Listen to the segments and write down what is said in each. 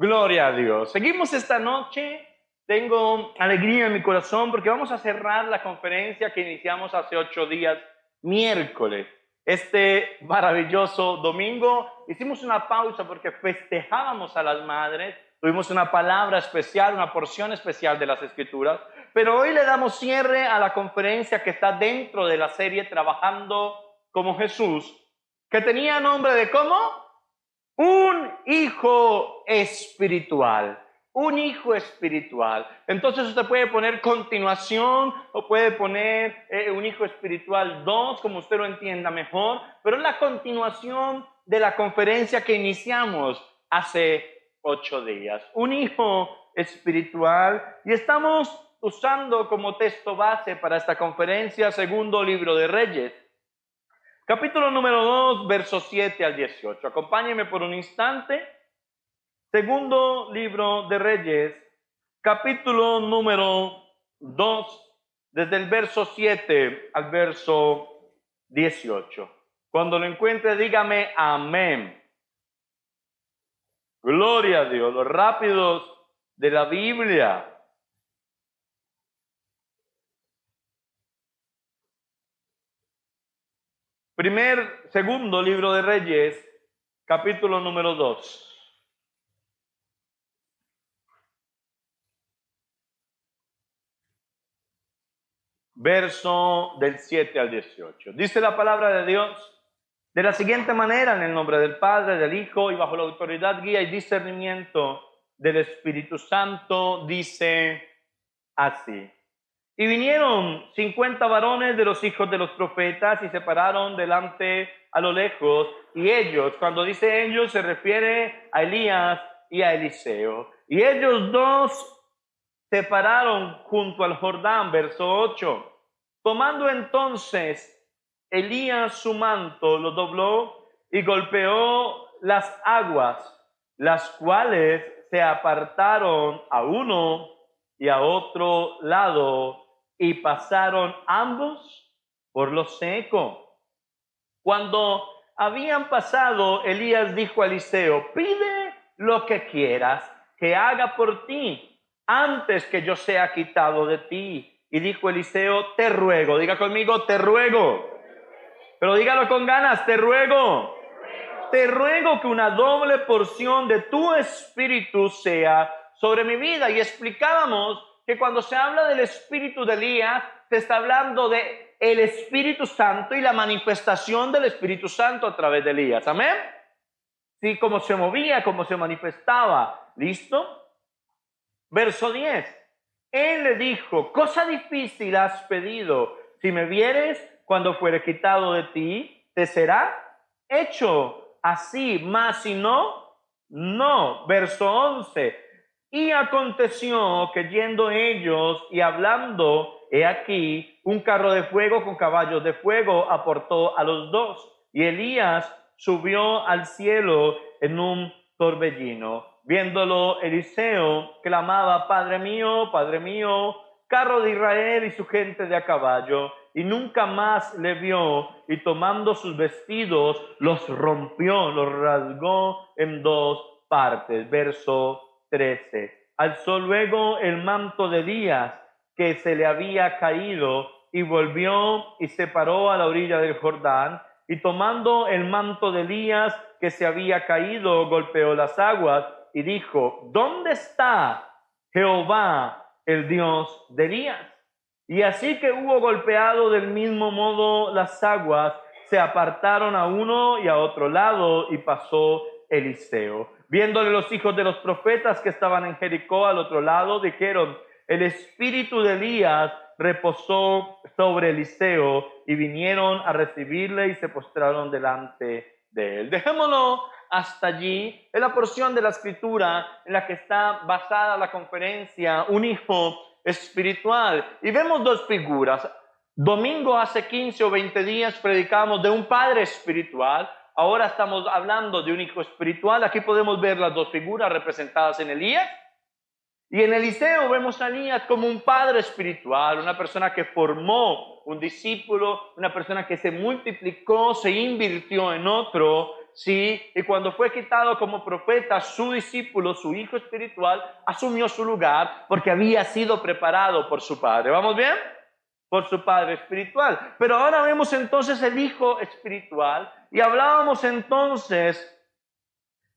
Gloria a Dios. Seguimos esta noche. Tengo alegría en mi corazón porque vamos a cerrar la conferencia que iniciamos hace 8 días, miércoles. Este maravilloso domingo hicimos una pausa porque festejábamos a las madres. Tuvimos una palabra especial, una porción especial de las Escrituras. Pero hoy le damos cierre a la conferencia que está dentro de la serie Trabajando como Jesús, que tenía nombre de ¿cómo? Un hijo espiritual. Un hijo espiritual. Entonces usted puede poner continuación o puede poner un hijo espiritual 2, como usted lo entienda mejor, pero es la continuación de la conferencia que iniciamos hace 8 días. Un hijo espiritual, y estamos usando como texto base para esta conferencia segundo libro de Reyes. Capítulo número 2, versos 7 al 18. Acompáñenme por un instante. Segundo libro de Reyes, capítulo número 2, desde el verso 7 al verso 18. Cuando lo encuentre, dígame amén. Gloria a Dios, los rápidos de la Biblia. Segundo libro de Reyes, capítulo número 2. Verso del 7 al 18. Dice la palabra de Dios de la siguiente manera: en el nombre del Padre, del Hijo y bajo la autoridad, guía y discernimiento del Espíritu Santo, dice así. Y vinieron 50 varones de los hijos de los profetas y se pararon delante a lo lejos, y ellos, cuando dice ellos, se refiere a Elías y a Eliseo. Y ellos dos se pararon junto al Jordán, verso 8. Tomando entonces Elías su manto, lo dobló y golpeó las aguas, las cuales se apartaron a uno y a otro lado, y pasaron ambos por lo seco. Cuando habían pasado, Elías dijo a Eliseo: pide lo que quieras que haga por ti, antes que yo sea quitado de ti. Y dijo Eliseo: te ruego. Diga conmigo: te ruego. Pero dígalo con ganas: te ruego. Te ruego que una doble porción de tu espíritu sea sobre mi vida. Y explicábamos que cuando se habla del espíritu de Elías, se está hablando de el Espíritu Santo y la manifestación del Espíritu Santo a través de Elías. ¿Amén? Sí, cómo se movía, cómo se manifestaba. ¿Listo? Verso 10. Él le dijo: cosa difícil has pedido. Si me vieres cuando fuere quitado de ti, te será hecho así, mas si no, no. Verso 11. Y aconteció que yendo ellos y hablando, he aquí, un carro de fuego con caballos de fuego aportó a los dos. Y Elías subió al cielo en un torbellino. Viéndolo, Eliseo clamaba: Padre mío, carro de Israel y su gente de a caballo. Y nunca más le vio, y tomando sus vestidos, los rompió, los rasgó en 2 partes. Verso 13. Alzó luego el manto de Elías que se le había caído, y volvió y se paró a la orilla del Jordán, y tomando el manto de Elías que se había caído, golpeó las aguas y dijo: ¿dónde está Jehová, el Dios de Elías? Y así que hubo golpeado del mismo modo las aguas, se apartaron a uno y a otro lado, y pasó Eliseo. Viéndole los hijos de los profetas que estaban en Jericó al otro lado, dijeron: el espíritu de Elías reposó sobre Eliseo, y vinieron a recibirle y se postraron delante de él. Dejémoslo hasta allí. Es la porción de la escritura en la que está basada la conferencia Un hijo espiritual. Y vemos 2 figuras. Domingo, hace 15 o 20 días, predicamos de un padre espiritual. Ahora estamos hablando de un hijo espiritual. Aquí podemos ver las 2 figuras representadas en Elías. Y en Eliseo vemos a Elías como un padre espiritual, una persona que formó un discípulo, una persona que se multiplicó, se invirtió en otro. sí, y cuando fue quitado como profeta, su discípulo, su hijo espiritual, asumió su lugar porque había sido preparado por su padre. ¿Vamos bien? Por su padre espiritual. Pero ahora vemos entonces el hijo espiritual y hablábamos entonces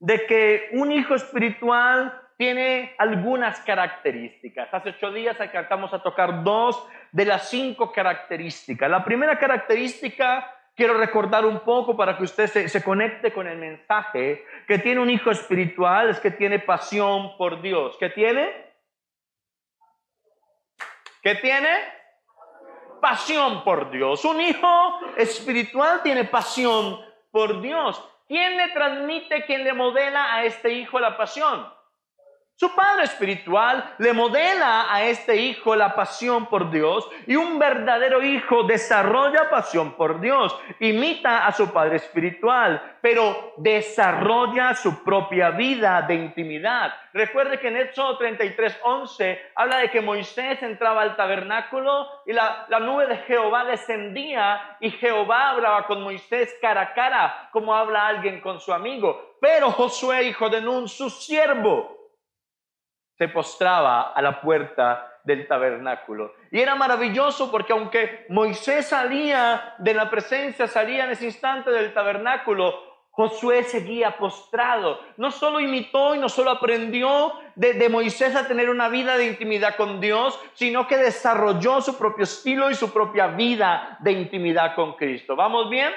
de que un hijo espiritual tiene algunas características. Hace 8 días alcanzamos a tocar 2 de las 5 características. La primera característica, quiero recordar un poco para que usted se conecte con el mensaje, que tiene un hijo espiritual, es que tiene pasión por Dios. ¿Qué tiene? ¿Qué tiene? Pasión por Dios. Un hijo espiritual tiene pasión por Dios. ¿Quién le transmite, quién le modela a este hijo la pasión? Su padre espiritual le modela a este hijo la pasión por Dios, y un verdadero hijo desarrolla pasión por Dios, imita a su padre espiritual, pero desarrolla su propia vida de intimidad. Recuerde que en Éxodo 33:11 habla de que Moisés entraba al tabernáculo y la nube de Jehová descendía y Jehová hablaba con Moisés cara a cara, como habla alguien con su amigo. Pero Josué, hijo de Nun, su siervo, se postraba a la puerta del tabernáculo. Y era maravilloso porque aunque Moisés salía de la presencia, salía en ese instante del tabernáculo, Josué seguía postrado. No solo imitó y no solo aprendió de Moisés a tener una vida de intimidad con Dios, sino que desarrolló su propio estilo y su propia vida de intimidad con Cristo. ¿Vamos bien?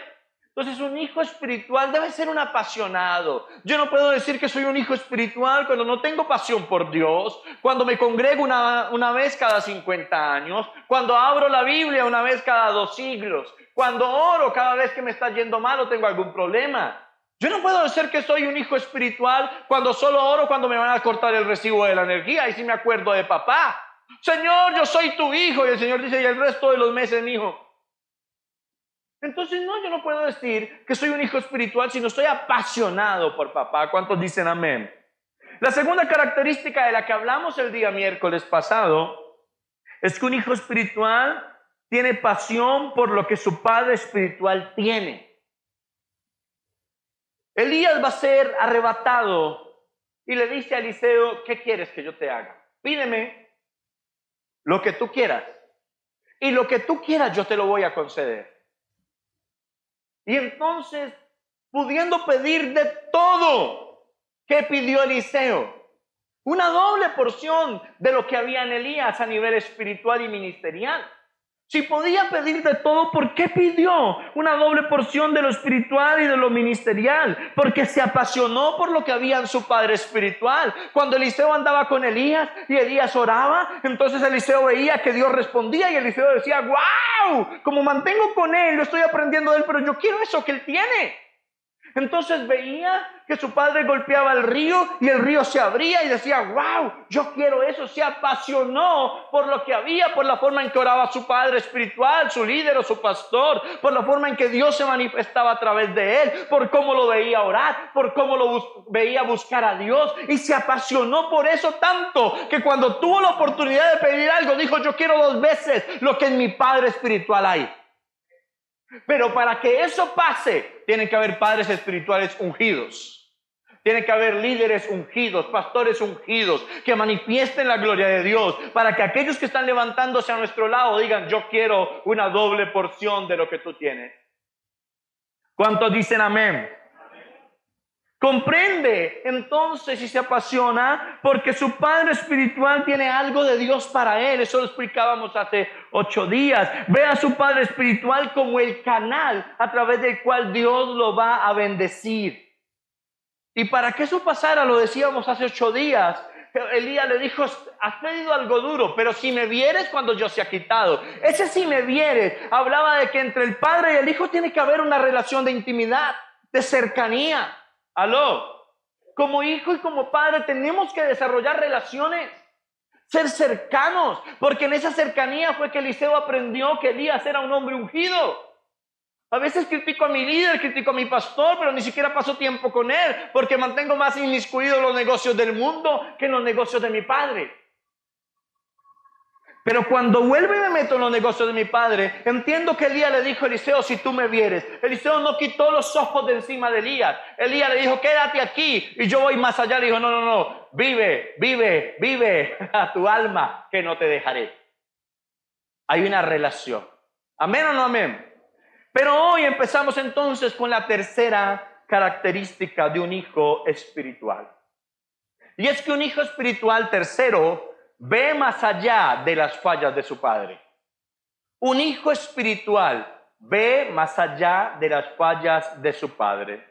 Entonces, un hijo espiritual debe ser un apasionado. Yo no puedo decir que soy un hijo espiritual cuando no tengo pasión por Dios, cuando me congrego una vez cada 50 años, cuando abro la Biblia una vez cada 2 siglos, cuando oro cada vez que me está yendo mal o tengo algún problema. Yo no puedo decir que soy un hijo espiritual cuando solo oro cuando me van a cortar el recibo de la energía y si me acuerdo de papá. Señor, yo soy tu hijo. Y el Señor dice, y el resto de los meses, mi hijo. Entonces, no, yo no puedo decir que soy un hijo espiritual si no estoy apasionado por papá. ¿Cuántos dicen amén? La segunda característica de la que hablamos el día miércoles pasado es que un hijo espiritual tiene pasión por lo que su padre espiritual tiene. Elías va a ser arrebatado y le dice a Eliseo, ¿qué quieres que yo te haga? Pídeme lo que tú quieras y lo que tú quieras yo te lo voy a conceder. Y entonces, pudiendo pedir de todo, ¿qué pidió Eliseo? Una doble porción de lo que había en Elías a nivel espiritual y ministerial. Si podía pedir de todo, ¿por qué pidió una doble porción de lo espiritual y de lo ministerial? Porque se apasionó por lo que había en su padre espiritual. Cuando Eliseo andaba con Elías y Elías oraba, entonces Eliseo veía que Dios respondía y Eliseo decía, ¡wow! Como mantengo con él, lo estoy aprendiendo de él, pero yo quiero eso que él tiene. Entonces veía que su padre golpeaba el río y el río se abría y decía, wow, yo quiero eso. Se apasionó por lo que había, por la forma en que oraba su padre espiritual, su líder o su pastor, por la forma en que Dios se manifestaba a través de él, por cómo lo veía orar, por cómo lo veía buscar a Dios, y se apasionó por eso tanto que cuando tuvo la oportunidad de pedir algo, dijo, yo quiero 2 veces lo que en mi padre espiritual hay. Pero para que eso pase, tienen que haber padres espirituales ungidos. Tiene que haber líderes ungidos, pastores ungidos, que manifiesten la gloria de Dios, para que aquellos que están levantándose a nuestro lado digan, yo quiero una doble porción de lo que tú tienes. ¿Cuántos dicen amén? Comprende entonces y se apasiona porque su padre espiritual tiene algo de Dios para él. Eso lo explicábamos hace 8 días. Ve a su padre espiritual como el canal a través del cual Dios lo va a bendecir. Y para que eso pasara, lo decíamos hace 8 días, Elías le dijo, has pedido algo duro, pero si me vieres cuando yo sea quitado. Ese si me vieres hablaba de que entre el padre y el hijo tiene que haber una relación de intimidad, de cercanía. Aló, como hijo y como padre tenemos que desarrollar relaciones, ser cercanos, porque en esa cercanía fue que Eliseo aprendió que Elías era un hombre ungido. A veces critico a mi líder, critico a mi pastor, pero ni siquiera paso tiempo con él, porque mantengo más inmiscuido en los negocios del mundo que en los negocios de mi padre. Pero cuando vuelvo y me meto en los negocios de mi padre, entiendo que Elías le dijo a Eliseo, si tú me vieres. Eliseo no quitó los ojos de encima de Elías. Elías le dijo, quédate aquí y yo voy más allá. Le dijo, no, vive a tu alma que no te dejaré. Hay una relación. ¿Amén o no amén? Pero hoy empezamos entonces con la tercera característica de un hijo espiritual. Y es que un hijo espiritual, tercero, ve más allá de las fallas de su padre. Un hijo espiritual ve más allá de las fallas de su padre.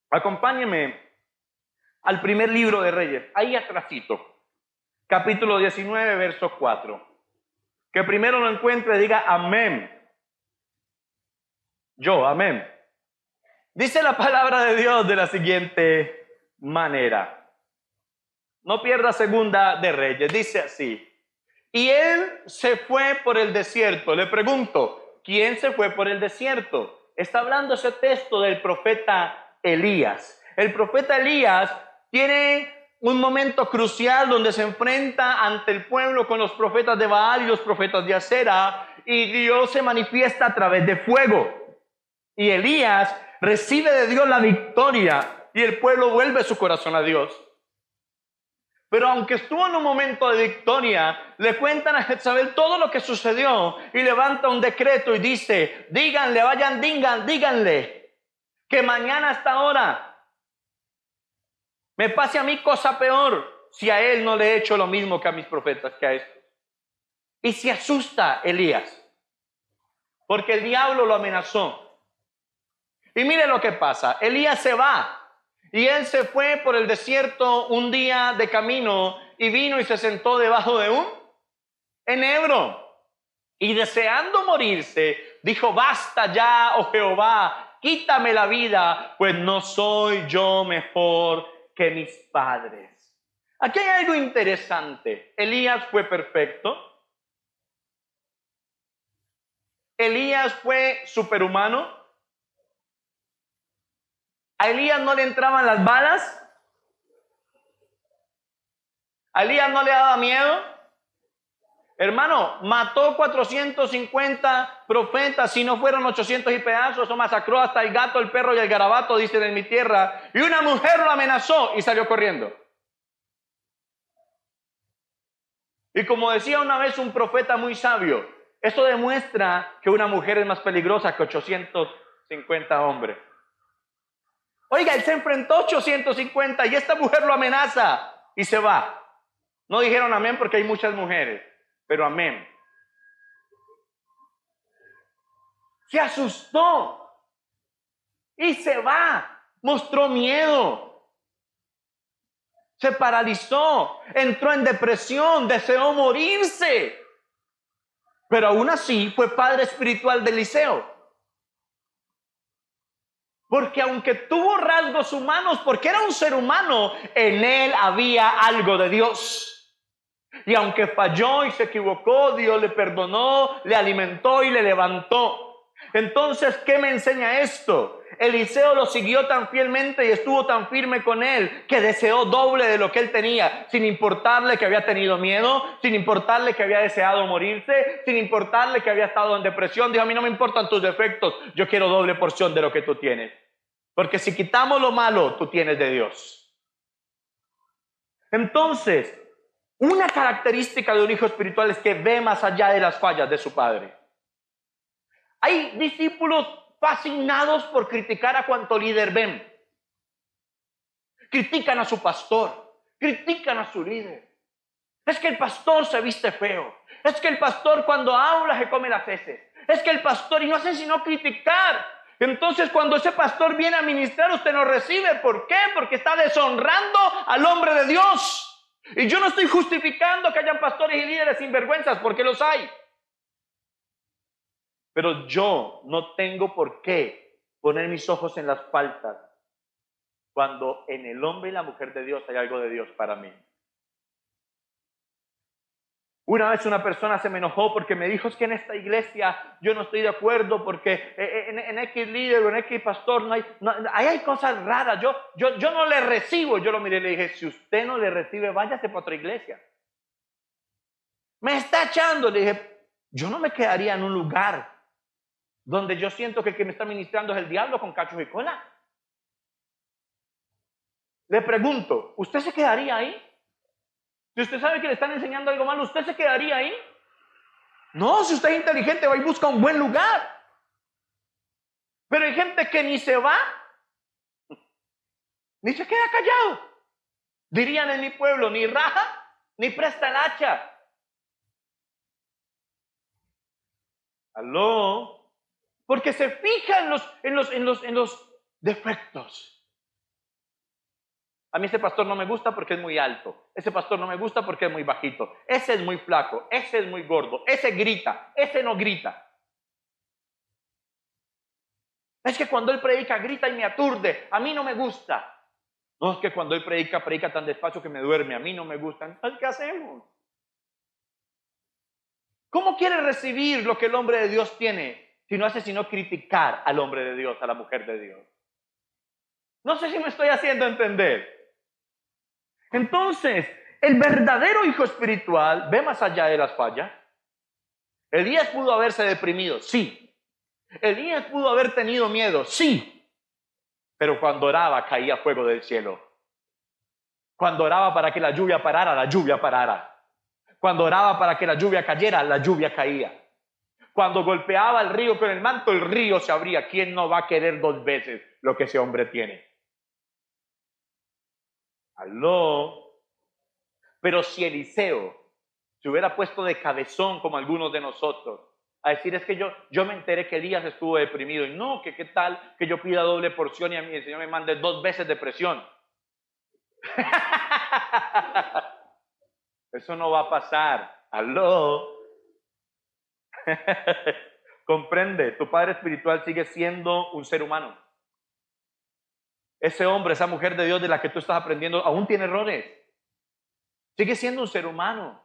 Acompáñeme al primer libro de Reyes, ahí atrásito, capítulo 19, verso 4. Que primero lo encuentre, diga amén. Yo, amén. Dice la palabra de Dios de la siguiente manera. No pierda segunda de Reyes, dice así. Y él se fue por el desierto. Le pregunto, ¿quién se fue por el desierto? Está hablando ese texto del profeta Elías. El profeta Elías tiene un momento crucial donde se enfrenta ante el pueblo con los profetas de Baal y los profetas de Acera, y Dios se manifiesta a través de fuego. Y Elías recibe de Dios la victoria y el pueblo vuelve su corazón a Dios. Pero aunque estuvo en un momento de victoria, le cuentan a Jezabel todo lo que sucedió y levanta un decreto y dice, díganle, díganle que mañana a esta hora me pase a mí cosa peor si a él no le he hecho lo mismo que a mis profetas, que a estos. Y se asusta Elías porque el diablo lo amenazó. Y mire lo que pasa, Elías se va y él se fue por el desierto un día de camino y vino y se sentó debajo de un enebro y deseando morirse dijo, basta ya, oh Jehová, quítame la vida, pues no soy yo mejor que mis padres. Aquí hay algo interesante. Elías fue perfecto. Elías fue superhumano. ¿A Elías no le entraban las balas? ¿A Elías no le daba miedo? Hermano, mató 450 profetas, si no fueron 800 y pedazos, o masacró hasta el gato, el perro y el garabato, dicen en mi tierra, y una mujer lo amenazó y salió corriendo. Y como decía una vez un profeta muy sabio, esto demuestra que una mujer es más peligrosa que 850 hombres. Oiga, él se enfrentó a 850 y esta mujer lo amenaza y se va. No dijeron amén porque hay muchas mujeres, pero amén. Se asustó y se va. Mostró miedo. Se paralizó. Entró en depresión. Deseó morirse. Pero aún así fue padre espiritual de Eliseo. Porque aunque tuvo rasgos humanos, porque era un ser humano, en él había algo de Dios. Y aunque falló y se equivocó, Dios le perdonó, le alimentó y le levantó. Entonces, ¿qué me enseña esto? Eliseo lo siguió tan fielmente y estuvo tan firme con él que deseó doble de lo que él tenía, sin importarle que había tenido miedo, sin importarle que había deseado morirse, sin importarle que había estado en depresión. Dijo, a mí no me importan tus defectos, yo quiero doble porción de lo que tú tienes. Porque si quitamos lo malo, tú tienes de Dios. Entonces, una característica de un hijo espiritual es que ve más allá de las fallas de su padre. Hay discípulos fascinados por criticar a cuanto líder ven. Critican a su pastor, critican a su líder. Es que el pastor se viste feo. Es que el pastor cuando habla se come las heces. Es que el pastor, y no hacen sino criticar. Entonces cuando ese pastor viene a ministrar, usted no recibe. ¿Por qué? Porque está deshonrando al hombre de Dios. Y yo no estoy justificando que hayan pastores y líderes sinvergüenzas, porque los hay. Pero yo no tengo por qué poner mis ojos en las faltas cuando en el hombre y la mujer de Dios hay algo de Dios para mí. Una vez una persona se me enojó porque me dijo, es que en esta iglesia yo no estoy de acuerdo porque en X líder o en X pastor ahí hay cosas raras, yo no le recibo. Yo lo miré y le dije, si usted no le recibe, váyase para otra iglesia. Me está echando. Le dije, yo no me quedaría en un lugar donde yo siento que el que me está ministrando es el diablo con cachos y cola. Le pregunto, ¿usted se quedaría ahí? Si usted sabe que le están enseñando algo malo, ¿usted se quedaría ahí? No, si usted es inteligente, va y busca un buen lugar. Pero hay gente que ni se va, ni se queda callado. Dirían en mi pueblo, ni raja, ni presta el hacha. ¿Aló? Porque se fija en los defectos. A mí ese pastor no me gusta porque es muy alto. Ese pastor no me gusta porque es muy bajito. Ese es muy flaco. Ese es muy gordo. Ese grita. Ese no grita. Es que cuando él predica, grita y me aturde. A mí no me gusta. No, es que cuando él predica tan despacio que me duerme. A mí no me gusta. Entonces, ¿qué hacemos? ¿Cómo quiere recibir lo que el hombre de Dios tiene si no hace sino criticar al hombre de Dios, a la mujer de Dios? No sé si me estoy haciendo entender. Entonces, el verdadero hijo espiritual ve más allá de las fallas. Elías pudo haberse deprimido, sí. Elías pudo haber tenido miedo, sí. Pero cuando oraba caía fuego del cielo. Cuando oraba para que la lluvia parara, la lluvia parara. Cuando oraba para que la lluvia cayera, la lluvia caía. Cuando golpeaba el río con el manto, el río se abría. ¿Quién no va a querer 2 veces lo que ese hombre tiene? ¿Aló? Pero si Eliseo se hubiera puesto de cabezón como algunos de nosotros, a decir, es que yo me enteré que Elías estuvo deprimido, y no, que qué tal que yo pida doble porción y a mí el Señor me mande 2 veces depresión. Eso no va a pasar. ¿Aló? Comprende, tu padre espiritual sigue siendo un ser humano. Ese hombre, esa mujer de Dios de la que tú estás aprendiendo, aún tiene errores. Sigue siendo un ser humano.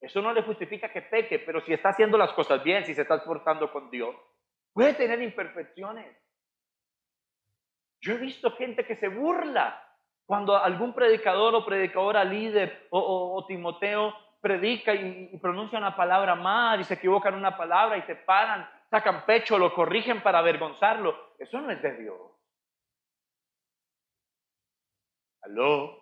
Eso no le justifica que peque, pero si está haciendo las cosas bien, si se está esforzando con Dios, puede tener imperfecciones. Yo he visto gente que se burla cuando algún predicador o predicadora líder o Timoteo predica y pronuncia una palabra mal y se equivoca en una palabra y se paran, sacan pecho, lo corrigen para avergonzarlo. Eso no es de Dios. ¿Aló?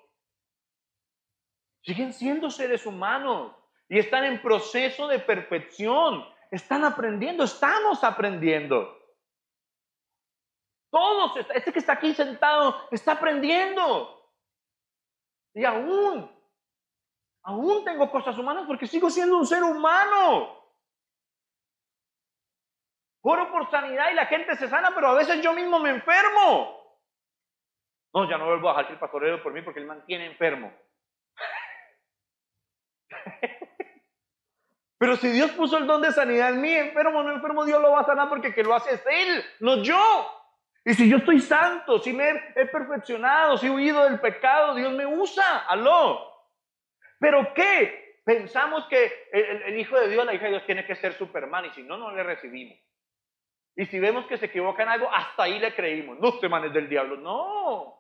Siguen siendo seres humanos y están en proceso de perfección. Están aprendiendo, estamos aprendiendo. Todos, este que está aquí sentado, está aprendiendo. Y aún tengo cosas humanas porque sigo siendo un ser humano. Oro por sanidad y la gente se sana, pero a veces yo mismo me enfermo. No, ya no vuelvo a dejar que el pastor ore por mí porque él mantiene enfermo. Pero si Dios puso el don de sanidad en mí, enfermo o no enfermo, Dios lo va a sanar porque el que lo hace es Él, no yo. Y si yo estoy santo, si me he perfeccionado, si he huido del pecado, Dios me usa. ¿Aló? ¿Pero qué? Pensamos que el hijo de Dios, la hija de Dios tiene que ser Superman y si no, no le recibimos. Y si vemos que se equivoca en algo, hasta ahí le creímos. No, este man es del diablo. No.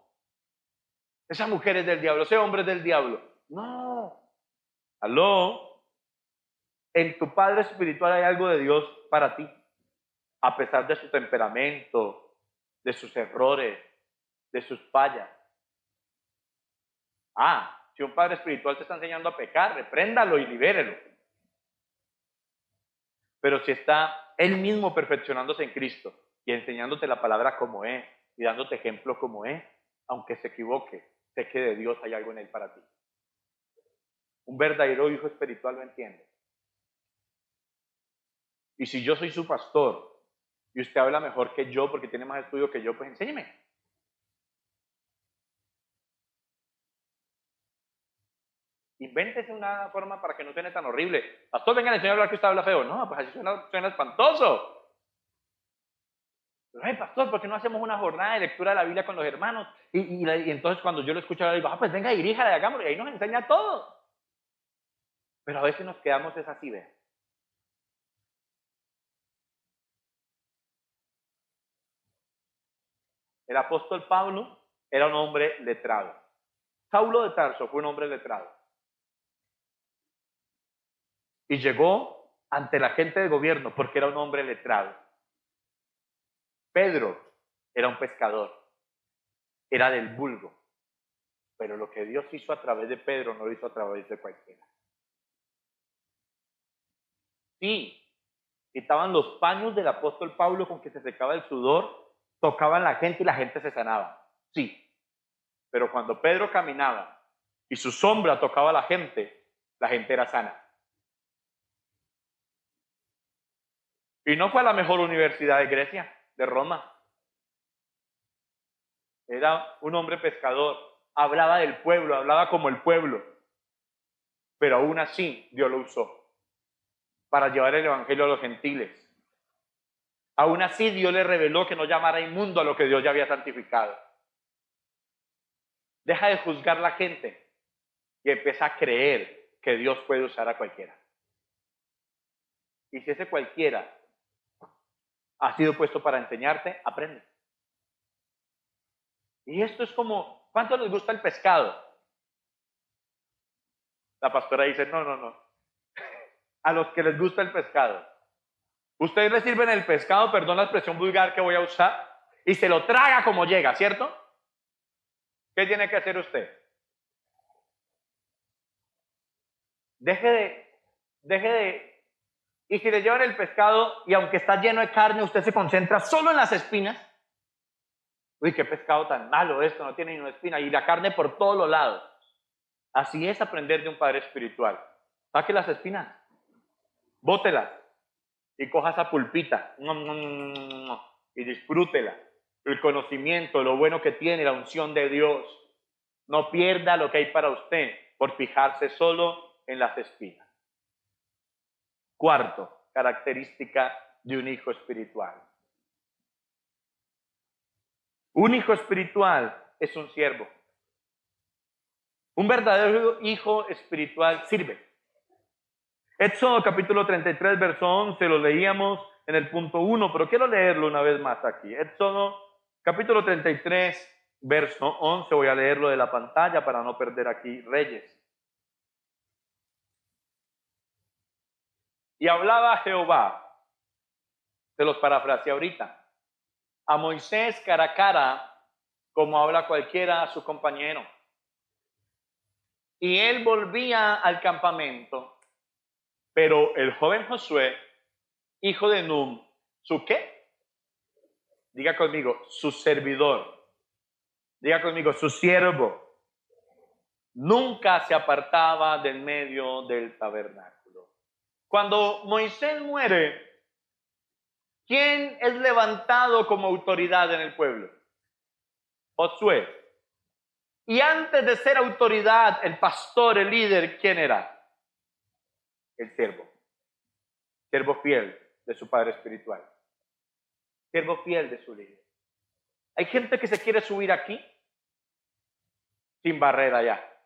Esa mujer es del diablo, ese hombre es del diablo. No. ¿Aló? En tu padre espiritual hay algo de Dios para ti. A pesar de su temperamento, de sus errores, de sus fallas. Si un padre espiritual te está enseñando a pecar, repréndalo y libérelo. Pero si está él mismo perfeccionándose en Cristo y enseñándote la palabra como es y dándote ejemplo como es, aunque se equivoque, sé que de Dios hay algo en él para ti. Un verdadero hijo espiritual lo entiende. Y si yo soy su pastor y usted habla mejor que yo porque tiene más estudio que yo, pues enséñeme. Invéntese una forma para que no suene tan horrible. Pastor, venga, le enseño a hablar que usted habla feo. No, pues así suena espantoso. Pero, pastor, ¿por qué no hacemos una jornada de lectura de la Biblia con los hermanos? Y entonces cuando yo lo escucho hablar, digo, pues venga, diríjala y hagámoslo. Y ahí nos enseña todo. Pero a veces nos quedamos es así, ¿ves? El apóstol Pablo era un hombre letrado. Saulo de Tarso fue un hombre letrado. Y llegó ante la gente de gobierno porque era un hombre letrado. Pedro era un pescador, era del vulgo. Pero lo que Dios hizo a través de Pedro no lo hizo a través de cualquiera. Sí, quitaban los paños del apóstol Pablo con que se secaba el sudor, tocaban la gente y la gente se sanaba. Sí, pero cuando Pedro caminaba y su sombra tocaba a la gente era sana. Y no fue a la mejor universidad de Grecia, de Roma. Era un hombre pescador, hablaba del pueblo, hablaba como el pueblo. Pero aún así Dios lo usó para llevar el evangelio a los gentiles. Aún así Dios le reveló que no llamara inmundo a lo que Dios ya había santificado. Deja de juzgar la gente y empieza a creer que Dios puede usar a cualquiera. Y si ese cualquiera ha sido puesto para enseñarte, aprende. Y esto es como, ¿cuánto les gusta el pescado? La pastora dice, no. A los que les gusta el pescado. Ustedes le sirven el pescado, perdón la expresión vulgar que voy a usar, y se lo traga como llega, ¿cierto? ¿Qué tiene que hacer usted? Deje de, y si le llevan el pescado y aunque está lleno de carne, usted se concentra solo en las espinas. Uy, qué pescado tan malo esto, no tiene ni una espina, y la carne por todos los lados. Así es aprender de un padre espiritual. Saque las espinas, bótelas y coja esa pulpita y disfrútela. El conocimiento, lo bueno que tiene, la unción de Dios. No pierda lo que hay para usted por fijarse solo en las espinas. Cuarto, característica de un hijo espiritual. Un hijo espiritual es un siervo. Un verdadero hijo espiritual sirve. Éxodo capítulo 33, verso 11, lo leíamos en el punto 1, pero quiero leerlo una vez más aquí. Éxodo capítulo 33, verso 11, voy a leerlo de la pantalla para no perder aquí Reyes. Y hablaba Jehová, se los parafraseé ahorita, a Moisés cara a cara, como habla cualquiera a su compañero. Y él volvía al campamento, pero el joven Josué, hijo de Nun, ¿su qué? Diga conmigo, su servidor. Diga conmigo, su siervo. Nunca se apartaba del medio del tabernáculo. Cuando Moisés muere, ¿quién es levantado como autoridad en el pueblo? Josué. Y antes de ser autoridad, el pastor, el líder, ¿quién era? El siervo. Siervo fiel de su padre espiritual. Siervo fiel de su líder. Hay gente que se quiere subir aquí sin barrera ya.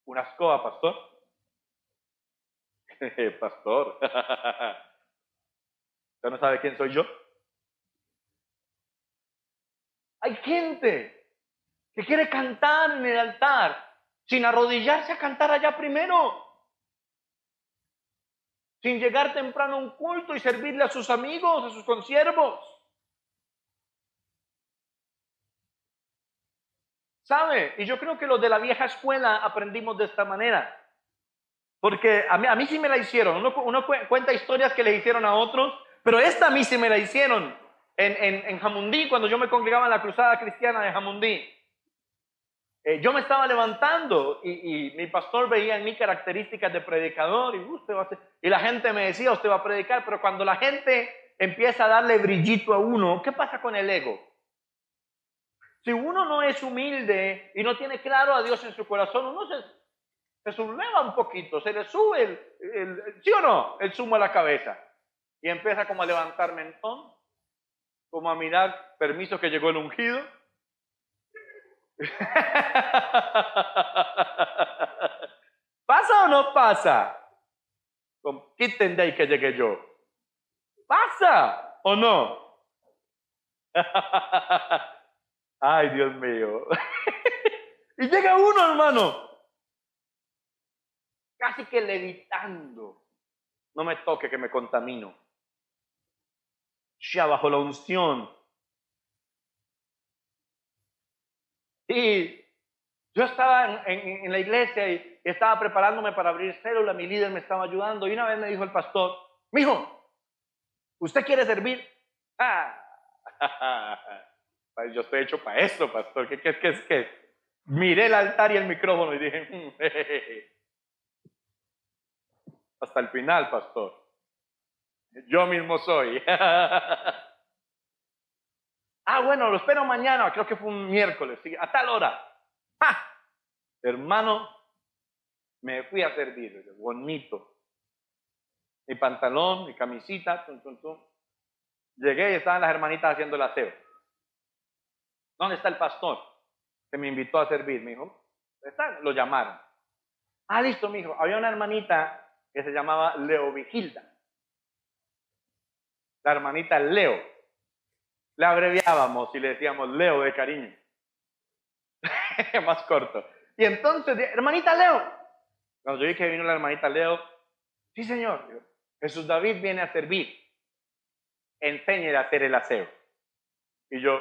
Una escoba, pastor. Pastor. ¿Usted no sabe quién soy yo? Hay gente que quiere cantar en el altar sin arrodillarse a cantar allá primero. Sin llegar temprano a un culto y servirle a sus amigos, a sus consiervos. ¿Sabe? Y yo creo que los de la vieja escuela aprendimos de esta manera. Porque a mí sí me la hicieron. Uno cuenta historias que le hicieron a otros, pero esta a mí sí me la hicieron. En Jamundí, cuando yo me congregaba en la cruzada cristiana de Jamundí. Yo me estaba levantando y mi pastor veía en mí características de predicador y la gente me decía, usted va a predicar, pero cuando la gente empieza a darle brillito a uno, ¿qué pasa con el ego? Si uno no es humilde y no tiene claro a Dios en su corazón, uno se subleva un poquito, se le sube ¿sí o no? El zumo a la cabeza y empieza como a levantar mentón, como a mirar, permiso que llegó el ungido. ¿Pasa o no pasa? Quiten de ahí que llegue yo. ¿Pasa o no? Ay, Dios mío. Y llega uno, hermano, casi que levitando. No me toque que me contamino. Ya bajo la unción. Y yo estaba en la iglesia y estaba preparándome para abrir célula. Mi líder me estaba ayudando. Y una vez me dijo el pastor: mijo, ¿usted quiere servir? Ah, yo estoy hecho para esto, pastor. ¿Qué? Miré el altar y el micrófono y dije, hasta el final, pastor. Yo mismo soy. Bueno, lo espero mañana. Creo que fue un miércoles. A tal hora. ¡Ja! Hermano, me fui a servir. Bonito. Mi pantalón, mi camisita. Llegué y estaban las hermanitas haciendo el aseo. ¿Dónde está el pastor que me invitó a servir? Me dijo, ¿está? Lo llamaron. Listo, mijo. Había una hermanita que se llamaba Leo Vigilda. La hermanita Leo. Le abreviábamos y le decíamos Leo de cariño. Más corto. Y entonces, hermanita Leo. Cuando yo vi que vino la hermanita Leo, sí, señor. Jesús David viene a servir. Enséñele a hacer el aseo. Y yo,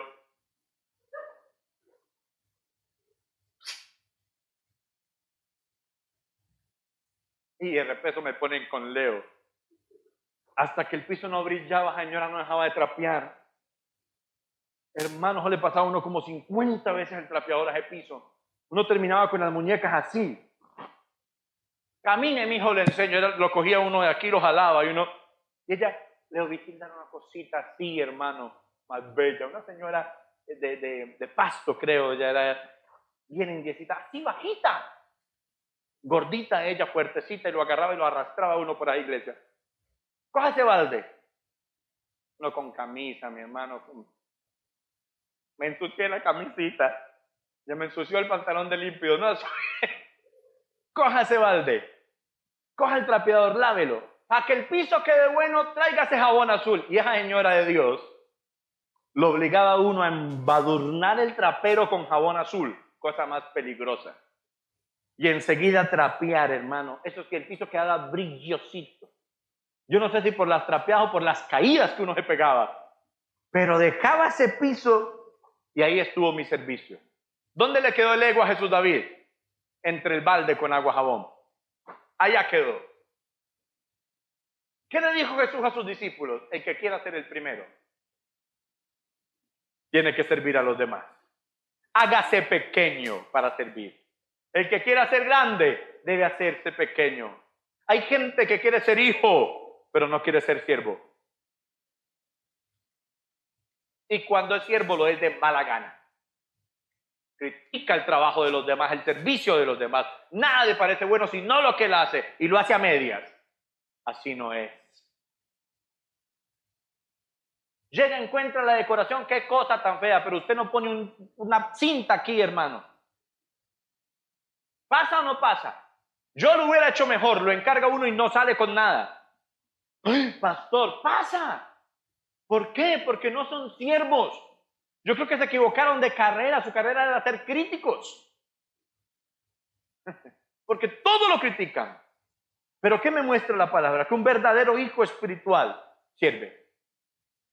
y de repente me ponen con Leo. Hasta que el piso no brillaba, señora no dejaba de trapear. Hermano, le pasaba a uno como 50 veces el trapeador a ese piso. Uno terminaba con las muñecas así. Camine, mijo, le enseño. Lo cogía uno de aquí, lo jalaba y uno. Y ella, Leo Vigilda, una cosita así, hermano, más bella. Una señora de Pasto, creo, ella era bien indiecita, así bajita. Gordita ella, fuertecita, y lo agarraba y lo arrastraba uno por ahí, iglesia. Coja ese balde. No con camisa, mi hermano. Me ensucié la camisita. Ya me ensució el pantalón de límpido. No, coja ese balde. Coja el trapeador, lávelo. Para que el piso quede bueno, traiga ese jabón azul. Y esa señora de Dios lo obligaba a uno a embadurnar el trapero con jabón azul. Cosa más peligrosa. Y enseguida trapear, hermano. Eso es que el piso quedaba brillosito. Yo no sé si por las trapeadas o por las caídas que uno se pegaba. Pero dejaba ese piso y ahí estuvo mi servicio. ¿Dónde le quedó el ego a Jesús David? Entre el balde con agua jabón. Allá quedó. ¿Qué le dijo Jesús a sus discípulos? El que quiera ser el primero tiene que servir a los demás. Hágase pequeño para servir. El que quiera ser grande debe hacerse pequeño. Hay gente que quiere ser hijo, pero no quiere ser siervo. Y cuando es siervo lo es de mala gana. Critica el trabajo de los demás, el servicio de los demás. Nada le parece bueno sino lo que él hace, y lo hace a medias. Así no es. Llega, encuentra la decoración, qué cosa tan fea, pero usted no pone una cinta aquí, hermano. ¿Pasa o no pasa? Yo lo hubiera hecho mejor, lo encarga uno y no sale con nada. ¡Ay, pastor, pasa! ¿Por qué? Porque no son siervos. Yo creo que se equivocaron de carrera, su carrera era ser críticos. Porque todo lo critican. Pero ¿qué me muestra la palabra? Que un verdadero hijo espiritual sirve.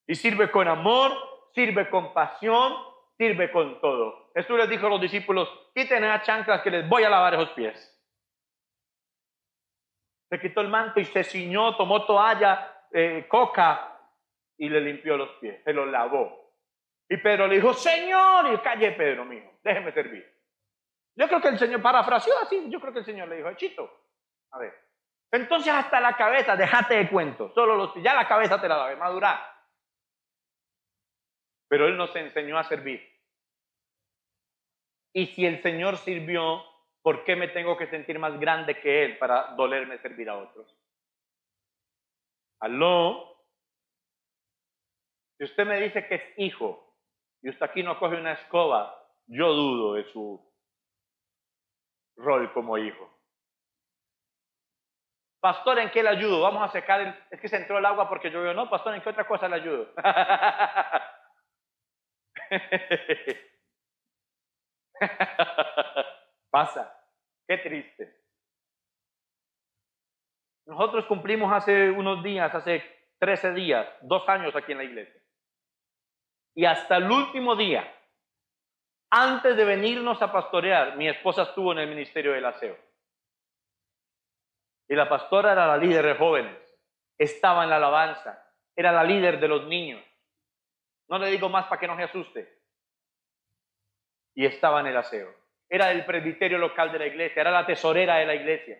Y sirve con amor, sirve con pasión, sirve con todo. Jesús les dijo a los discípulos, quiten esas chanclas que les voy a lavar esos pies. Se quitó el manto y se ciñó, tomó toalla, coca y le limpió los pies, se los lavó. Y Pedro le dijo, Señor, y calle Pedro, mijo, déjeme servir. Yo creo que el Señor parafraseó así, yo creo que el Señor le dijo, Chito, a ver, entonces hasta la cabeza, déjate de cuento, solo los pies, ya la cabeza te la lavé, madurá. Pero él nos enseñó a servir. Y si el Señor sirvió, ¿por qué me tengo que sentir más grande que Él para dolerme servir a otros? ¿Aló? Si usted me dice que es hijo y usted aquí no coge una escoba yo dudo de su rol como hijo. Pastor, ¿en qué le ayudo? Vamos a secar es que se entró el agua porque llovió. No, pastor, ¿en qué otra cosa le ayudo? Pasa. Qué triste. Nosotros cumplimos hace unos días, hace 13 días, 2 años aquí en la iglesia. Y hasta el último día, antes de venirnos a pastorear, mi esposa estuvo en el ministerio del aseo. Y la pastora era la líder de jóvenes, estaba en la alabanza, era la líder de los niños. No le digo más para que no se asuste. Y estaba en el aseo. Era del presbiterio local de la iglesia, era la tesorera de la iglesia.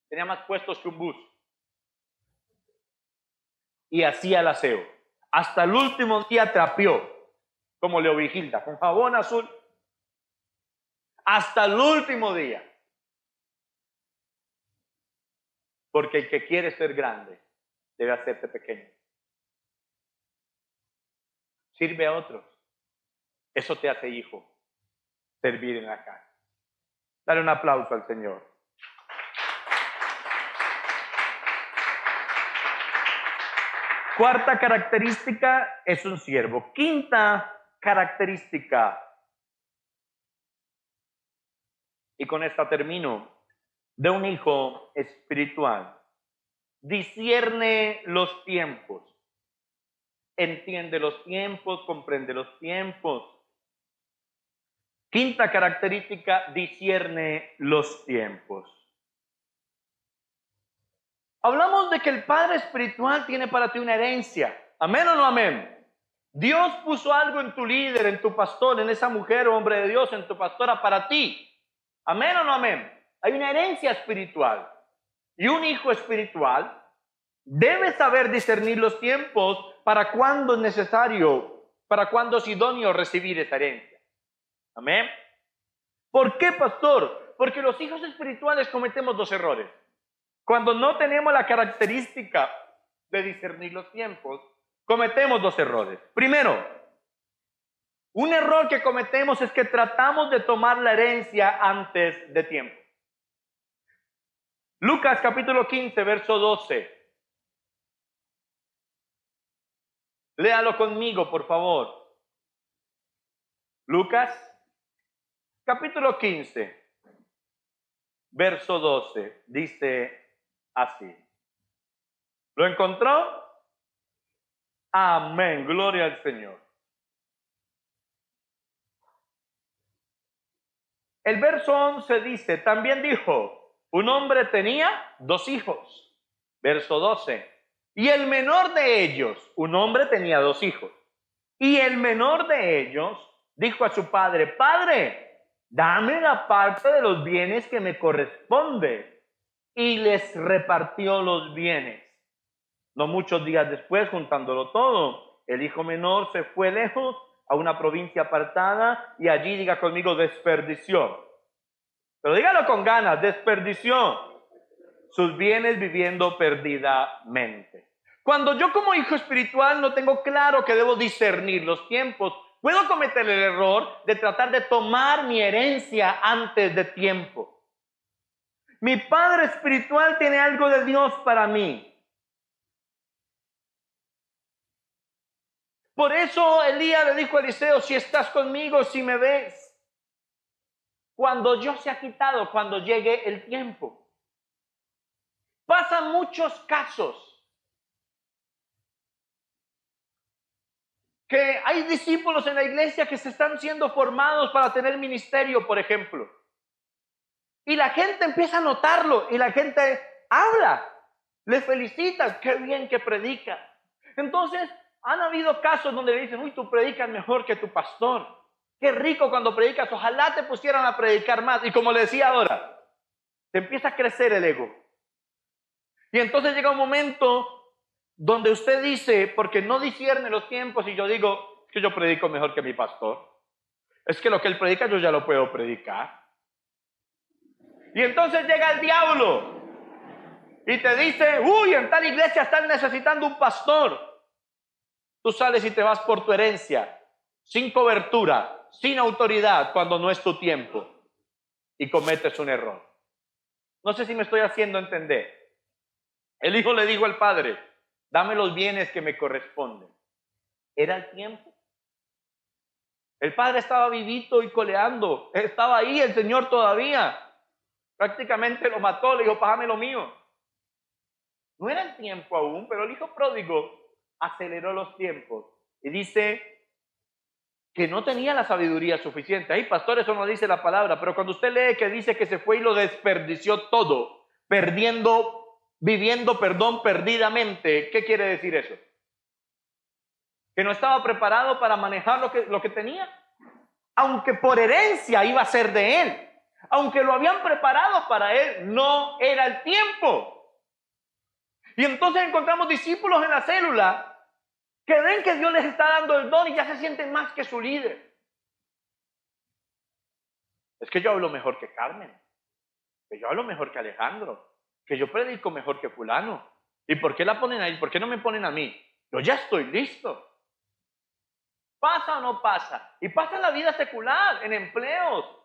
Tenía más puestos que un bus. Y hacía el aseo. Hasta el último día trapeó, como Leovigilda, con jabón azul. Hasta el último día. Porque el que quiere ser grande debe hacerse pequeño. Sirve a otros. Eso te hace hijo. Servir en la casa. Dale un aplauso al Señor. Cuarta característica es un siervo. Quinta característica. Y con esta termino. De un hijo espiritual. Discierne los tiempos. Entiende los tiempos, comprende los tiempos. Quinta característica, discierne los tiempos. Hablamos de que el Padre espiritual tiene para ti una herencia. ¿Amén o no amén? Dios puso algo en tu líder, en tu pastor, en esa mujer o hombre de Dios, en tu pastora para ti. ¿Amén o no amén? Hay una herencia espiritual. Y un hijo espiritual debe saber discernir los tiempos para cuándo es necesario, para cuándo es idóneo recibir esa herencia. Amén. ¿Por qué, pastor? Porque los hijos espirituales cometemos 2 errores. Cuando no tenemos la característica de discernir los tiempos, cometemos 2 errores. Primero, un error que cometemos es que tratamos de tomar la herencia antes de tiempo. Lucas capítulo 15, verso 12. Léalo conmigo, por favor. Lucas capítulo 15, verso 12. Dice así. ¿Lo encontró? Amén. Gloria al Señor. El verso 11 dice, también dijo, un hombre tenía 2 hijos. Verso 12. Y el menor de ellos, un hombre tenía 2 hijos. Y el menor de ellos dijo a su padre, Padre, dame la parte de los bienes que me corresponde. Y les repartió los bienes. No muchos días después, juntándolo todo, el hijo menor se fue lejos a una provincia apartada y allí, diga conmigo, desperdició. Pero dígalo con ganas, desperdició sus bienes viviendo perdidamente. Cuando yo como hijo espiritual no tengo claro que debo discernir los tiempos, puedo cometer el error de tratar de tomar mi herencia antes de tiempo. Mi padre espiritual tiene algo de Dios para mí. Por eso Elías le dijo a Eliseo, si estás conmigo, si me ves, cuando yo sea quitado, cuando llegue el tiempo. Pasan muchos casos que hay discípulos en la iglesia que se están siendo formados para tener ministerio, por ejemplo. Y la gente empieza a notarlo y la gente habla, le felicita, qué bien que predica. Entonces, han habido casos donde le dicen, uy, tú predicas mejor que tu pastor. Qué rico cuando predicas, ojalá te pusieran a predicar más. Y como le decía ahora, te empieza a crecer el ego. Y entonces llega un momento donde usted dice, porque no discierne los tiempos, y yo digo, es que yo predico mejor que mi pastor. Es que lo que él predica yo ya lo puedo predicar. Y entonces llega el diablo y te dice, uy, en tal iglesia están necesitando un pastor. Tú sales y te vas por tu herencia, sin cobertura, sin autoridad cuando no es tu tiempo y cometes un error. No sé si me estoy haciendo entender. El hijo le dijo al padre, dame los bienes que me corresponden. Era el tiempo. El padre estaba vivito y coleando. Estaba ahí el Señor todavía. Prácticamente lo mató, le dijo, págame lo mío. No era el tiempo aún, pero el hijo pródigo aceleró los tiempos. Y dice que no tenía la sabiduría suficiente. Ahí, pastor, eso no dice la palabra, pero cuando usted lee que dice que se fue y lo desperdició todo, viviendo perdidamente, ¿qué quiere decir eso? Que no estaba preparado para manejar lo que tenía. Aunque por herencia iba a ser de él, aunque lo habían preparado para él, no era el tiempo. Y entonces encontramos discípulos en la célula que ven que Dios les está dando el don y ya se sienten más que su líder. Es que yo hablo mejor que Carmen, que yo hablo mejor que Alejandro, que yo predico mejor que fulano. ¿Y por qué la ponen ahí? ¿Por qué no me ponen a mí? Yo ya estoy listo. ¿Pasa o no pasa? Y pasa en la vida secular, en empleos.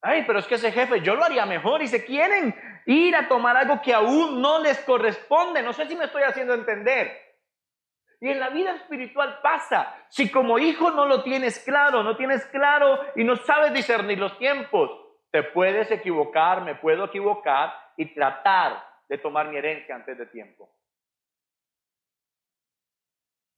Ay, pero es que ese jefe, yo lo haría mejor. Y se quieren ir a tomar algo que aún no les corresponde. No sé si me estoy haciendo entender. Y en la vida espiritual pasa. Si como hijo no lo tienes claro y no sabes discernir los tiempos, te puedes equivocar, me puedo equivocar y tratar de tomar mi herencia antes de tiempo.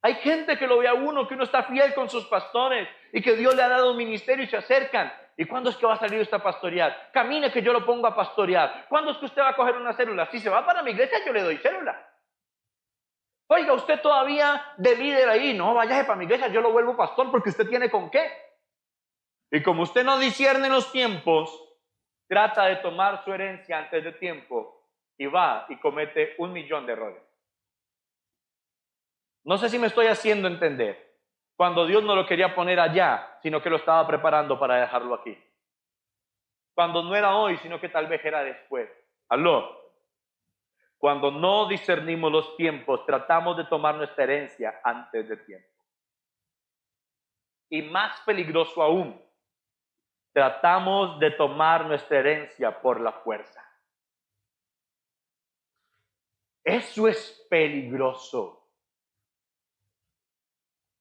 Hay gente que lo ve a uno, que uno está fiel con sus pastores y que Dios le ha dado un ministerio y se acercan. ¿Y cuándo es que va a salir usted a pastorear? Camine que yo lo pongo a pastorear. ¿Cuándo es que usted va a coger una célula? Si se va para mi iglesia, yo le doy célula. Oiga, usted todavía de líder ahí. No, váyase para mi iglesia, yo lo vuelvo pastor porque usted tiene con qué. Y como usted no discierne los tiempos, trata de tomar su herencia antes de tiempo y va y comete 1.000.000 de errores. No sé si me estoy haciendo entender. Cuando Dios no lo quería poner allá, sino que lo estaba preparando para dejarlo aquí. Cuando no era hoy, sino que tal vez era después. ¿Aló? Cuando no discernimos los tiempos, tratamos de tomar nuestra herencia antes de tiempo. Y más peligroso aún, tratamos de tomar nuestra herencia por la fuerza. Eso es peligroso.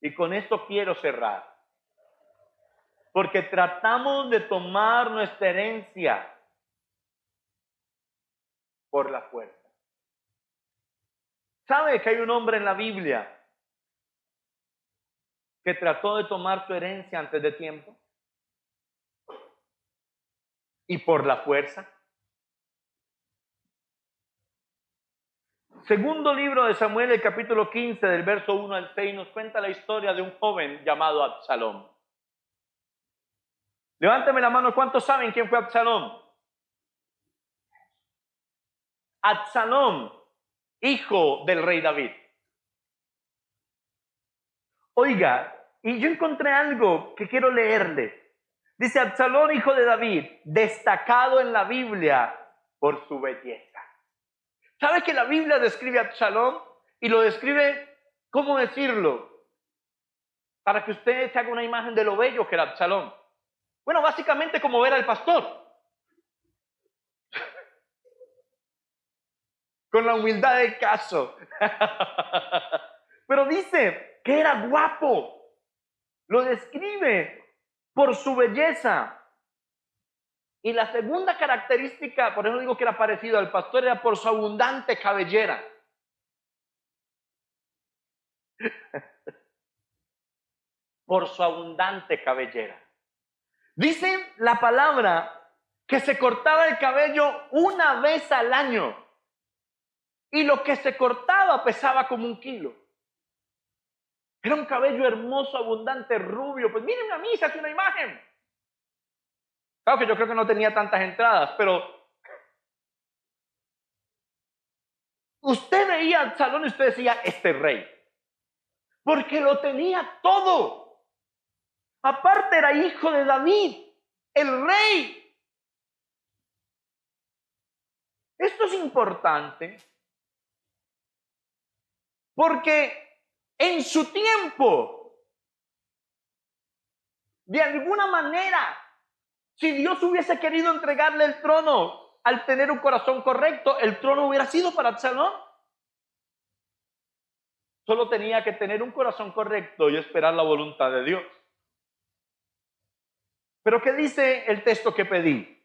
Y con esto quiero cerrar. Porque tratamos de tomar nuestra herencia por la fuerza. ¿Sabe que hay un hombre en la Biblia que trató de tomar su herencia antes de tiempo? Y por la fuerza. Segundo libro de Samuel, el capítulo 15, del verso 1 al 6, nos cuenta la historia de un joven llamado Absalón. Levántame la mano, ¿cuántos saben quién fue Absalón? Absalón, hijo del rey David. Oiga, y yo encontré algo que quiero leerle. Dice Absalón, hijo de David, destacado en la Biblia por su belleza. ¿Sabe que la Biblia describe a Absalón? Y lo describe, ¿cómo decirlo? Para que usted se haga una imagen de lo bello que era Absalón. Bueno, básicamente como ver al pastor. Con la humildad del caso. Pero dice que era guapo. Lo describe por su belleza. Y la segunda característica, por eso digo que era parecido al pastor, era por su abundante cabellera. Por su abundante cabellera. Dice la palabra que se cortaba el cabello una vez al año. Y lo que se cortaba pesaba como 1 kilo. Era un cabello hermoso, abundante, rubio. Pues mírenme a mí, se hace una imagen. Claro que yo creo que no tenía tantas entradas, pero usted veía al salón y usted decía, este rey. Porque lo tenía todo. Aparte era hijo de David, el rey. Esto es importante porque en su tiempo De alguna manera, si Dios hubiese querido entregarle el trono al tener un corazón correcto, el trono hubiera sido para Absalón. Solo tenía que tener un corazón correcto y esperar la voluntad de Dios. Pero ¿qué dice el texto que pedí?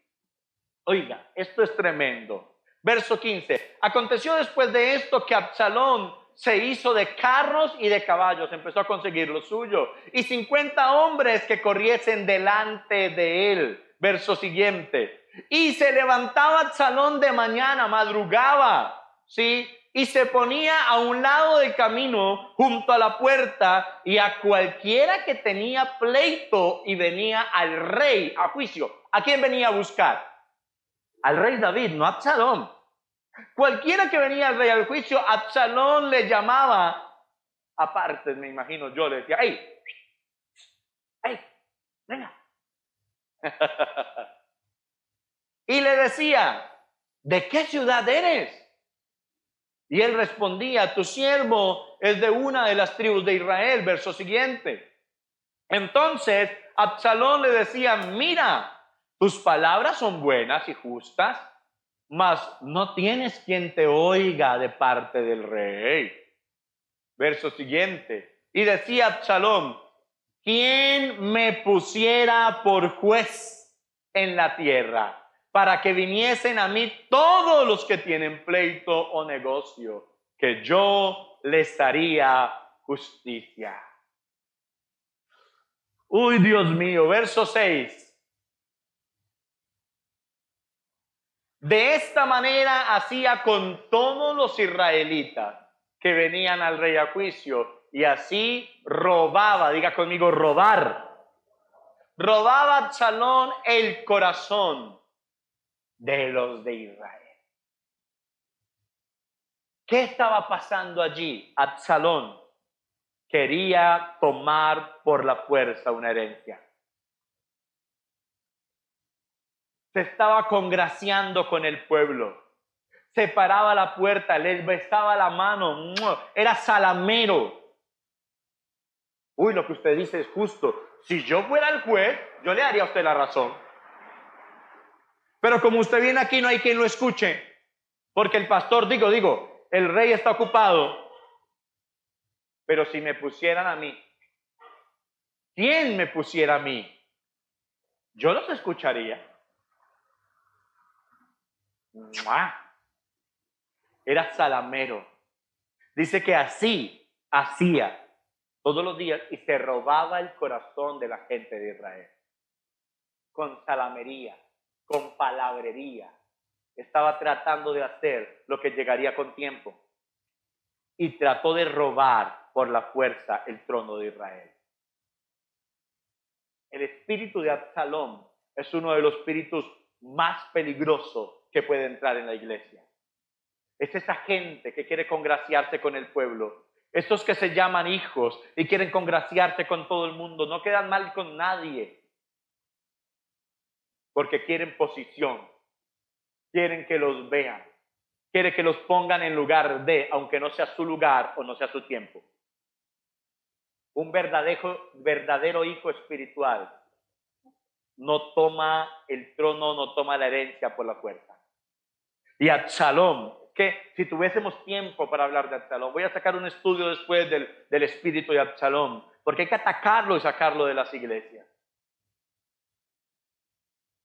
Oiga, esto es tremendo. Verso 15. Aconteció después de esto que Absalón se hizo de carros y de caballos, empezó a conseguir lo suyo, y 50 hombres que corriesen delante de él. Verso siguiente. Y se levantaba Absalón de mañana, madrugaba, ¿sí? Y se ponía a un lado del camino junto a la puerta, y a cualquiera que tenía pleito y venía al rey a juicio. ¿A quién venía a buscar? Al rey David, no a Absalón. Cualquiera que venía al rey al juicio, Absalón le llamaba aparte, me imagino yo, le decía, ¡hey! ¡Hey! ¡Venga! Y le decía, ¿de qué ciudad eres? Y él respondía, tu siervo es de una de las tribus de Israel. Verso siguiente. Entonces Absalón le decía, mira, tus palabras son buenas y justas, mas no tienes quien te oiga de parte del rey. Verso siguiente. Y decía Absalón, ¿quién me pusiera por juez en la tierra para que viniesen a mí todos los que tienen pleito o negocio, que yo les haría justicia? Uy, Dios mío, verso 6. De esta manera hacía con todos los israelitas que venían al rey a juicio, y así robaba, diga conmigo, robar. Robaba Absalón el corazón de los de Israel. ¿Qué estaba pasando allí? Absalón quería tomar por la fuerza una herencia. Se estaba congraciando con el pueblo. Se paraba a la puerta, les besaba la mano. Era salamero. Uy, lo que usted dice es justo. Si yo fuera el juez, yo le daría a usted la razón. Pero como usted viene aquí, no hay quien lo escuche. Porque el pastor, el rey está ocupado. Pero si me pusieran a mí, ¿quién me pusiera a mí? Yo los escucharía. Era salamero. Dice que así hacía todos los días y se robaba el corazón de la gente de Israel. Con salamería, con palabrería. Estaba tratando de hacer lo que llegaría con tiempo. Y trató de robar por la fuerza el trono de Israel. El espíritu de Absalón es uno de los espíritus más peligrosos que puede entrar en la iglesia. Es esa gente que quiere congraciarse con el pueblo. Estos que se llaman hijos y quieren congraciarse con todo el mundo. No quedan mal con nadie. Porque quieren posición. Quieren que los vean. Quieren que los pongan en lugar de, aunque no sea su lugar o no sea su tiempo. Un verdadero hijo espiritual no toma el trono, no toma la herencia por la fuerza. Y Absalón, que si tuviésemos tiempo para hablar de Absalón, voy a sacar un estudio después del espíritu de Absalón, porque hay que atacarlo y sacarlo de las iglesias.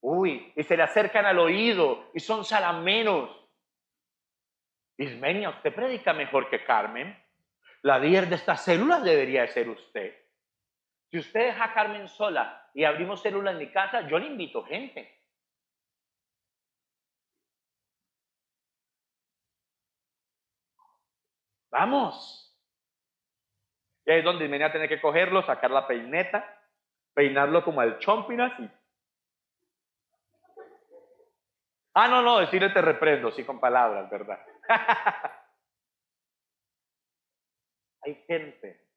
Uy, y se le acercan al oído y son salameros. Ismenia, usted predica mejor que Carmen. La líder de estas células debería de ser usted. Si usted deja a Carmen sola y abrimos célula en mi casa, yo le invito gente. Vamos. Y ahí es donde venía a tener que cogerlo, sacar la peineta, peinarlo como al chompinas y... no, decirle te reprendo, sí, con palabras, ¿verdad? Hay gente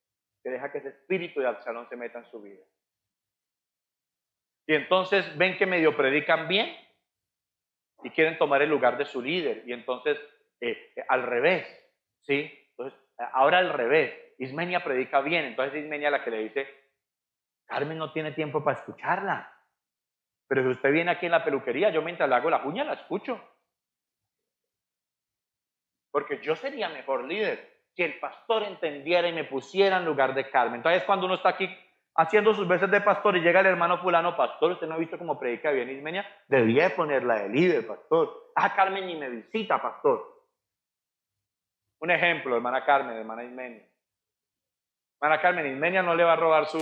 que deja que ese espíritu de Absalón se meta en su vida. Y entonces ven que medio predican bien y quieren tomar el lugar de su líder. Y entonces, al revés, ¿sí? Entonces, ahora al revés. Ismenia predica bien. Entonces Ismenia la que le dice, Carmen no tiene tiempo para escucharla. Pero si usted viene aquí en la peluquería, yo mientras le hago la uña la escucho. Porque yo sería mejor líder si el pastor entendiera y me pusiera en lugar de Carmen. Entonces cuando uno está aquí haciendo sus veces de pastor y llega el hermano fulano, pastor, usted no ha visto cómo predica bien Ismenia, debía ponerla de líder, pastor. Ah, Carmen ni me visita, pastor. Un ejemplo, hermana Carmen, hermana Ismenia. Hermana Carmen, Ismenia no le va a robar su...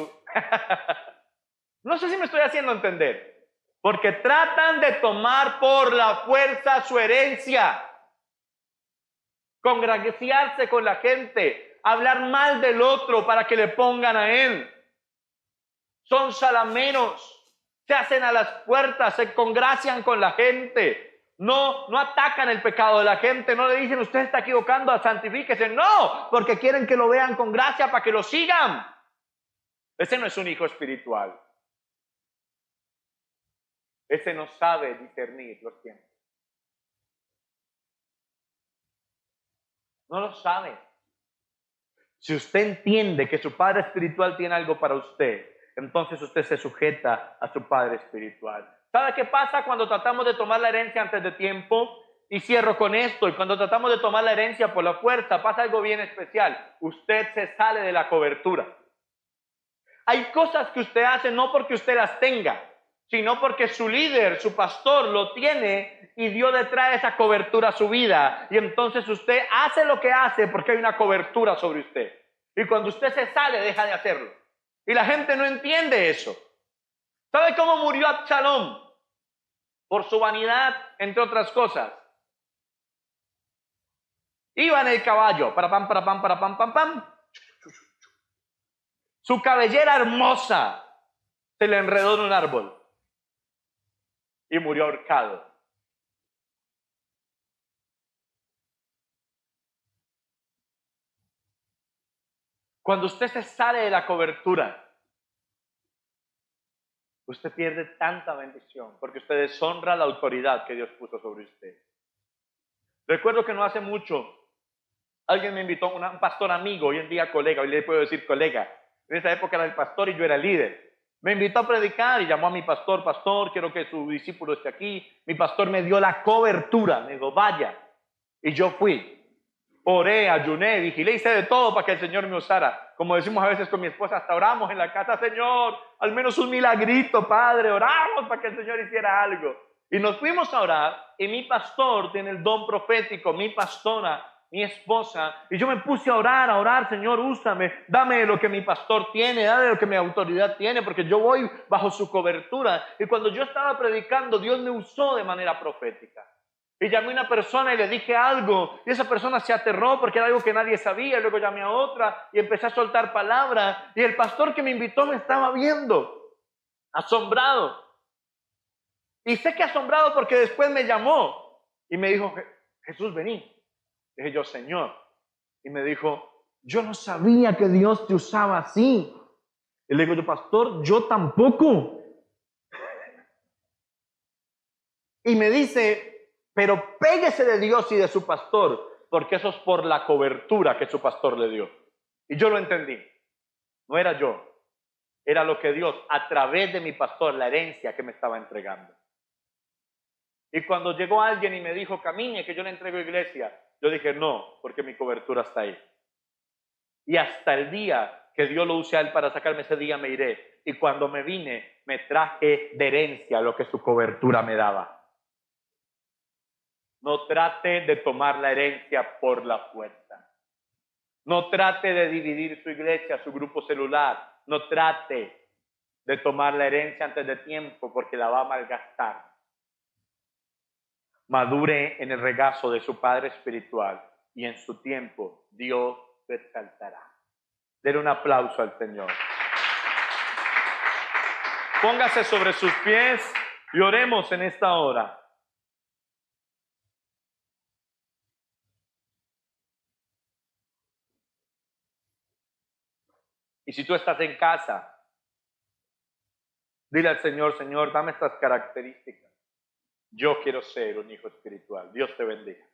No sé si me estoy haciendo entender. Porque tratan de tomar por la fuerza su herencia. Congraciarse con la gente, hablar mal del otro para que le pongan a él. Son salameros, se hacen a las puertas, se congracian con la gente. No atacan el pecado de la gente, no le dicen usted está equivocando, santifíquese. No, porque quieren que lo vean con gracia para que lo sigan. Ese no es un hijo espiritual. Ese no sabe discernir los tiempos. No lo sabe. Si usted entiende que su padre espiritual tiene algo para usted, entonces usted se sujeta a su padre espiritual. ¿Sabe qué pasa cuando tratamos de tomar la herencia antes de tiempo? Y cierro con esto. Y cuando tratamos de tomar la herencia por la fuerza, pasa algo bien especial. Usted se sale de la cobertura. Hay cosas que usted hace no porque usted las tenga, sino porque su líder, su pastor lo tiene y Dios le trae esa cobertura a su vida. Y entonces usted hace lo que hace porque hay una cobertura sobre usted. Y cuando usted se sale, deja de hacerlo. Y la gente no entiende eso. ¿Sabe cómo murió Absalón? Por su vanidad, entre otras cosas. Iba en el caballo, para pam, para pam, para pam, pam, pam. Su cabellera hermosa se le enredó en un árbol y murió ahorcado. Cuando usted se sale de la cobertura, usted pierde tanta bendición porque usted deshonra la autoridad que Dios puso sobre usted. Recuerdo que no hace mucho alguien me invitó, un pastor amigo, hoy en día colega, hoy le puedo decir colega. En esa época era el pastor y yo era el líder. Me invitó a predicar y llamó a mi pastor, pastor, quiero que su discípulo esté aquí. Mi pastor me dio la cobertura, me dijo, vaya. Y yo fui. Oré, ayuné, vigilé, hice de todo para que el Señor me usara. Como decimos a veces con mi esposa, hasta oramos en la casa, Señor, al menos un milagrito, Padre, oramos para que el Señor hiciera algo. Y nos fuimos a orar y mi pastor tiene el don profético, mi pastora, mi esposa, y yo me puse a orar, Señor, úsame, dame lo que mi pastor tiene, dame lo que mi autoridad tiene, porque yo voy bajo su cobertura. Y cuando yo estaba predicando, Dios me usó de manera profética. Y llamé a una persona y le dije algo, y esa persona se aterró porque era algo que nadie sabía. Luego llamé a otra y empecé a soltar palabras, y el pastor que me invitó me estaba viendo, asombrado. Y sé que asombrado porque después me llamó y me dijo, Jesús, vení. Dije yo, Señor. Y me dijo, yo no sabía que Dios te usaba así. Y le digo yo, pastor, yo tampoco. Y me dice, pero péguese de Dios y de su pastor, porque eso es por la cobertura que su pastor le dio. Y yo lo entendí. No era yo, era lo que Dios, a través de mi pastor, la herencia que me estaba entregando. Y cuando llegó alguien y me dijo, camine, que yo le entrego iglesia, yo dije, no, porque mi cobertura está ahí. Y hasta el día que Dios lo use a él para sacarme, ese día me iré. Y cuando me vine, me traje de herencia lo que su cobertura me daba. No trate de tomar la herencia por la fuerza. No trate de dividir su iglesia, su grupo celular. No trate de tomar la herencia antes de tiempo porque la va a malgastar. Madure en el regazo de su Padre espiritual y en su tiempo Dios te exaltará. Denle un aplauso al Señor. Póngase sobre sus pies y oremos en esta hora. Y si tú estás en casa, dile al Señor, Señor, dame estas características. Yo quiero ser un hijo espiritual. Dios te bendiga.